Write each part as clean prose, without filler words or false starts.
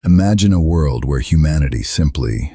Imagine a world where humanity simply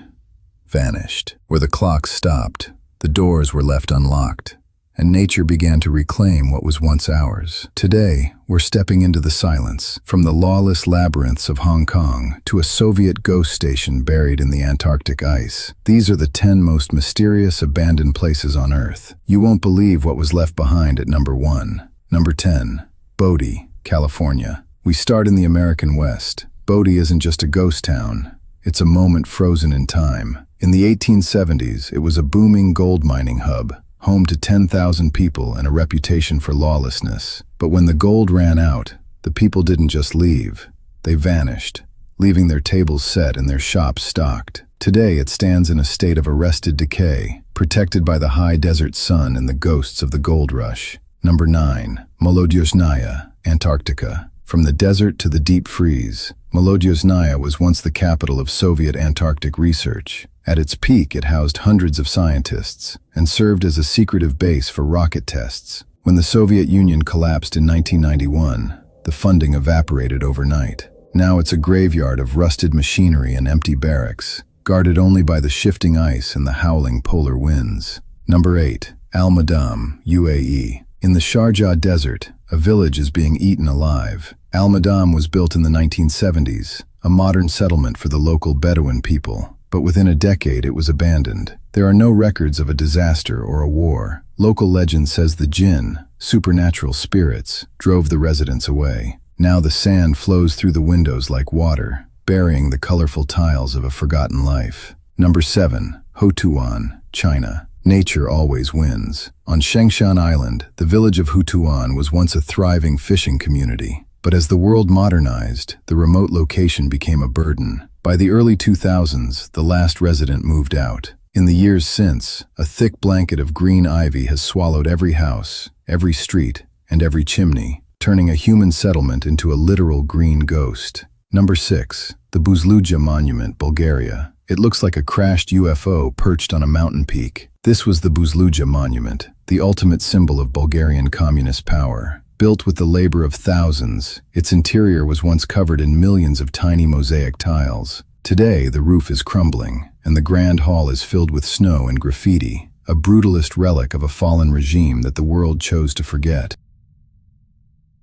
vanished, where the clocks stopped, the doors were left unlocked, and nature began to reclaim what was once ours. Today, we're stepping into the silence, from the lawless labyrinths of Hong Kong to a Soviet ghost station buried in the Antarctic ice. These are the 10 most mysterious abandoned places on Earth. You won't believe what was left behind at number 1. Number 10. Bodie, California. We start in the American West. Bodie isn't just a ghost town, it's a moment frozen in time. In the 1870s, it was a booming gold mining hub, home to 10,000 people and a reputation for lawlessness. But when the gold ran out, the people didn't just leave, they vanished, leaving their tables set and their shops stocked. Today it stands in a state of arrested decay, protected by the high desert sun and the ghosts of the gold rush. Number 9. Molodezhnaya, Antarctica. From the desert to the deep freeze, Molodezhnaya was once the capital of Soviet Antarctic research. At its peak, it housed hundreds of scientists and served as a secretive base for rocket tests. When the Soviet Union collapsed in 1991, the funding evaporated overnight. Now it's a graveyard of rusted machinery and empty barracks, guarded only by the shifting ice and the howling polar winds. Number 8. Al Madam, UAE. In the Sharjah desert, a village is being eaten alive. Al Madam was built in the 1970s, a modern settlement for the local Bedouin people. But within a decade it was abandoned. There are no records of a disaster or a war. Local legend says the jinn, supernatural spirits, drove the residents away. Now the sand flows through the windows like water, burying the colorful tiles of a forgotten life. Number 7. Hotuan, China. Nature always wins. On Shengshan Island, the village of Hutuan was once a thriving fishing community. But as the world modernized, the remote location became a burden. By the early 2000s, the last resident moved out. In the years since, a thick blanket of green ivy has swallowed every house, every street, and every chimney, turning a human settlement into a literal green ghost. Number 6. The Buzluja Monument, Bulgaria. It looks like a crashed UFO perched on a mountain peak. This was the Buzluja Monument, the ultimate symbol of Bulgarian communist power. Built with the labor of thousands, its interior was once covered in millions of tiny mosaic tiles. Today, the roof is crumbling, and the grand hall is filled with snow and graffiti, a brutalist relic of a fallen regime that the world chose to forget.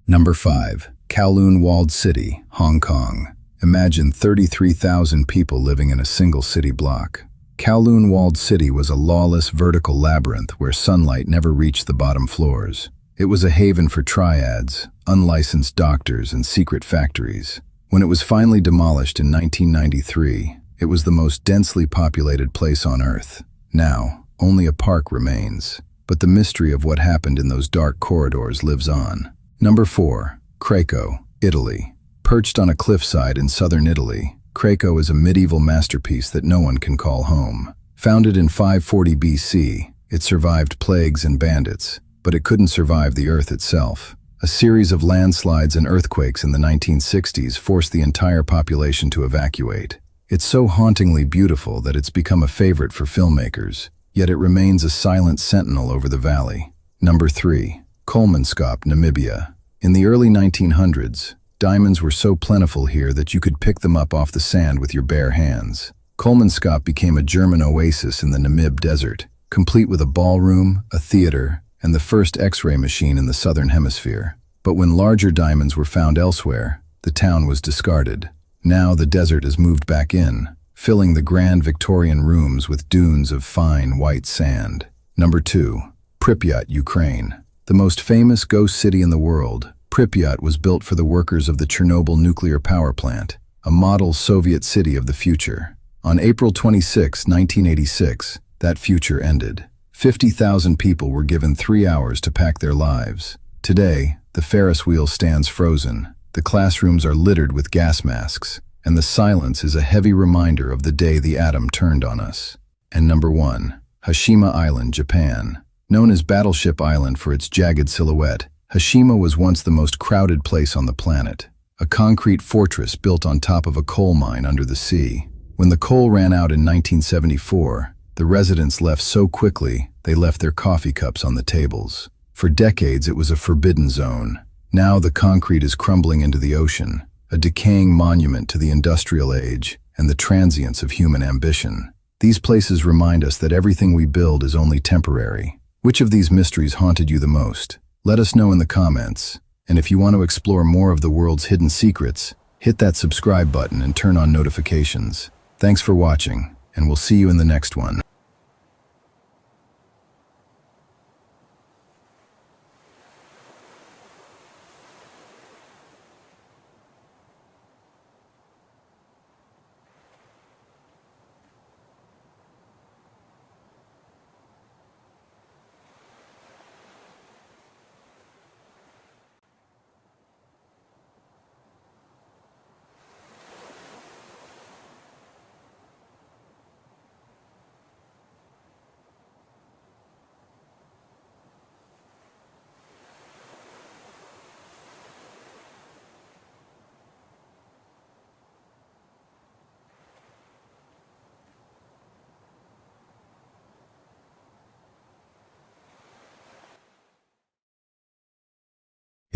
Number 5. Kowloon Walled City, Hong Kong. Imagine 33,000 people living in a single city block. Kowloon Walled City was a lawless vertical labyrinth where sunlight never reached the bottom floors. It was a haven for triads, unlicensed doctors, and secret factories. When it was finally demolished in 1993, it was the most densely populated place on Earth. Now, only a park remains, but the mystery of what happened in those dark corridors lives on. Number 4. Craco, Italy. Perched on a cliffside in southern Italy, Craco is a medieval masterpiece that no one can call home. Founded in 540 BC, it survived plagues and bandits, but it couldn't survive the Earth itself. A series of landslides and earthquakes in the 1960s forced the entire population to evacuate. It's so hauntingly beautiful that it's become a favorite for filmmakers, yet it remains a silent sentinel over the valley. Number 3. Kolmanskop, Namibia. In the early 1900s, diamonds were so plentiful here that you could pick them up off the sand with your bare hands. Kolmanskop became a German oasis in the Namib Desert, complete with a ballroom, a theater, and the first X-ray machine in the southern hemisphere. But when larger diamonds were found elsewhere, the town was discarded. Now the desert has moved back in, filling the grand Victorian rooms with dunes of fine white sand. Number 2. Pripyat, Ukraine. The most famous ghost city in the world, Pripyat was built for the workers of the Chernobyl nuclear power plant, a model Soviet city of the future. On April 26, 1986, that future ended. 50,000 people were given 3 hours to pack their lives. Today, the Ferris wheel stands frozen, the classrooms are littered with gas masks, and the silence is a heavy reminder of the day the atom turned on us. And number 1. Hashima Island, Japan. Known as Battleship Island for its jagged silhouette, Hashima was once the most crowded place on the planet, a concrete fortress built on top of a coal mine under the sea. When the coal ran out in 1974, the residents left so quickly they left their coffee cups on the tables. For decades it was a forbidden zone. Now the concrete is crumbling into the ocean, a decaying monument to the industrial age and the transience of human ambition. These places remind us that everything we build is only temporary. Which of these mysteries haunted you the most? Let us know in the comments. And if you want to explore more of the world's hidden secrets, hit that subscribe button and turn on notifications. Thanks for watching, and we'll see you in the next one.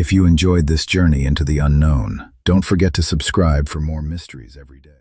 If you enjoyed this journey into the unknown, don't forget to subscribe for more mysteries every day.